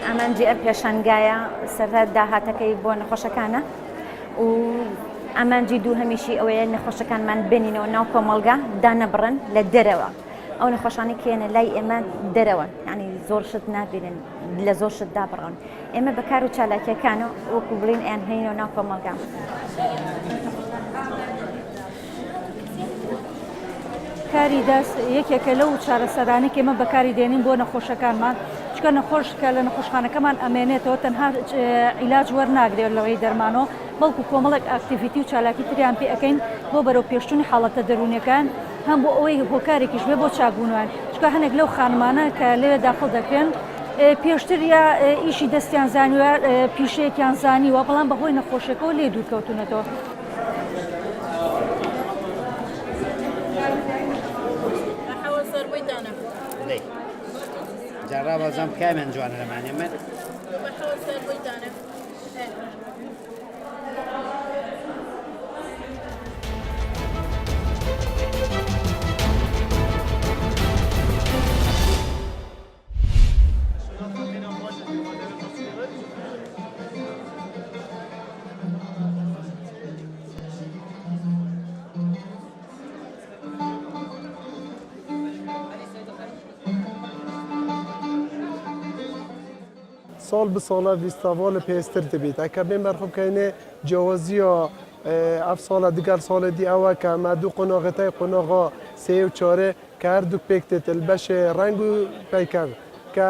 ئەمانجی ئەر پێشانگایە سەرەتا داهاتەکەی بۆ نەخۆشەکانە و ئەمانجی دوو هەمیشی ئەوەیە نەخۆشەکانمان بێنینەوە ناو کۆمەڵگا دانەبڕن لە دەرەوە ئەو نەخۆشانەی کێنە لای ئێمە دەرەوە یعنی زۆر شت نابێنن لە زۆر شت دابڕن ئێمە بەکار و چالاکیەکانە وەکو بڵین ئەیان هەینەوە ناو کۆمەڵگا. کاری دەست یەکێکە لەو چارەسەرانی کە ئێمە بەکاری دێنین بۆ نەخۆشەکانمان چکە نەخۆشکە لە نەخۆشخانەکەمان ئەمێنێتەوە تەنها عیلاج وەرناگرێت لەوەی دەرمانەوە بەڵکو کۆمەڵێک ئاکتیڤیتی و چالاکی تریان پێ ئەەکەین بۆ بەرەو پێشتونی حاڵەتە دەروونیەکان هەم بۆ ئەوەی هۆکارێکیش بێ بۆ چاکبوونیان چکە هەنێک لەو خانمانە کە لێرە داخڵ دەکرێن پێشتر یا ئیشی دەستیان زانیوە پیشەیەکیان زانیوە بەڵام بەهۆی نەخۆشیەکەەوە لێ دوورکەوتونەتەوە. جرب ازم که من جوانه رمانی من سال به سال ویستاوال پیستر دبید. اگه بین برخوب کنه جوازی ها اف سال دیگر سال دی اوه که مدو قناغتای قناغا سه و چاره که هر دو پکتت البش رنگ و پیکر که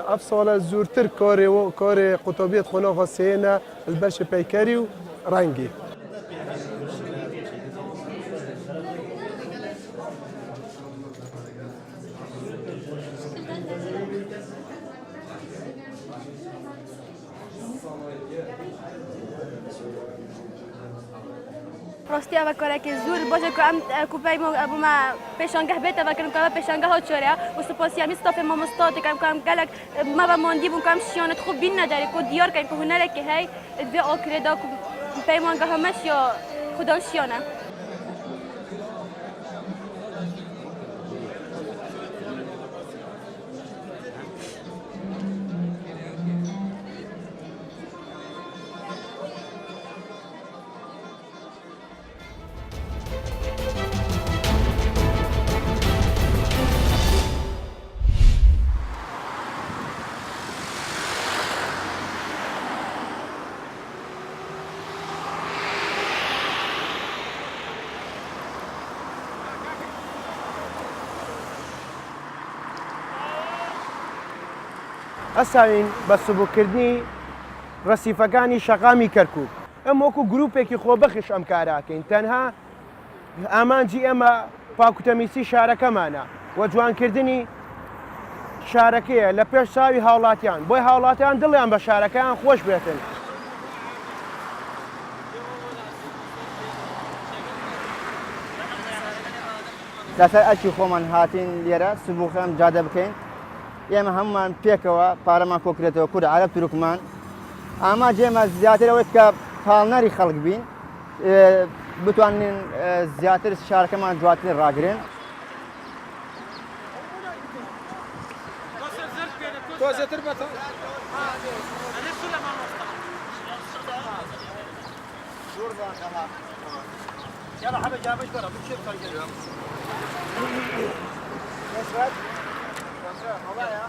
اف سال زورتر کار قطابیت قناغا سه نه البش پیکری و رنگی. راستی اوه کاره که زور باشه که ام کوپای ما ابو ما پیشانگه بیت اوه کنم که پیشانگه ها چوره و سپاسی همی استاف ما مستاد کم گلک ما با ماندی بون کم شیانت خوب بین نداره که دیار کنیم که هنره که هی دوی آکره دا پیمانگه همش یا خدا شیانه. ئەساوین بە سبووکردنی ڕەسیفەکانی شەقامی کەرکووک ئەم وەکو گروپێکی خۆبەخش ئەم کاراکەین تەنها ئامانجی ئێمە پاکوتەمیسی شارەکەمانە و جوانکردنی شارەکەیە لە پێش چاوی هاوڵاتیان بۆی هاوڵاتیان دڵیان بە شارەکەیان خۆش بێتن. لەسەر ئەرکی خۆمان هاتین لێرە سبووخەم جادە بکەین ئێمە هەمومان پێکەوە پارەمان کۆکرێتەوە کورد عەرەب تورکمان ئاماجێمە زیاتر ئەوەی کە پاڵنەری خەڵک بین بتوانین زیاتر شارەکەمان جواتر ڕاگرن. يلا حبيبي جابش برا بتشوف خلينا والله يا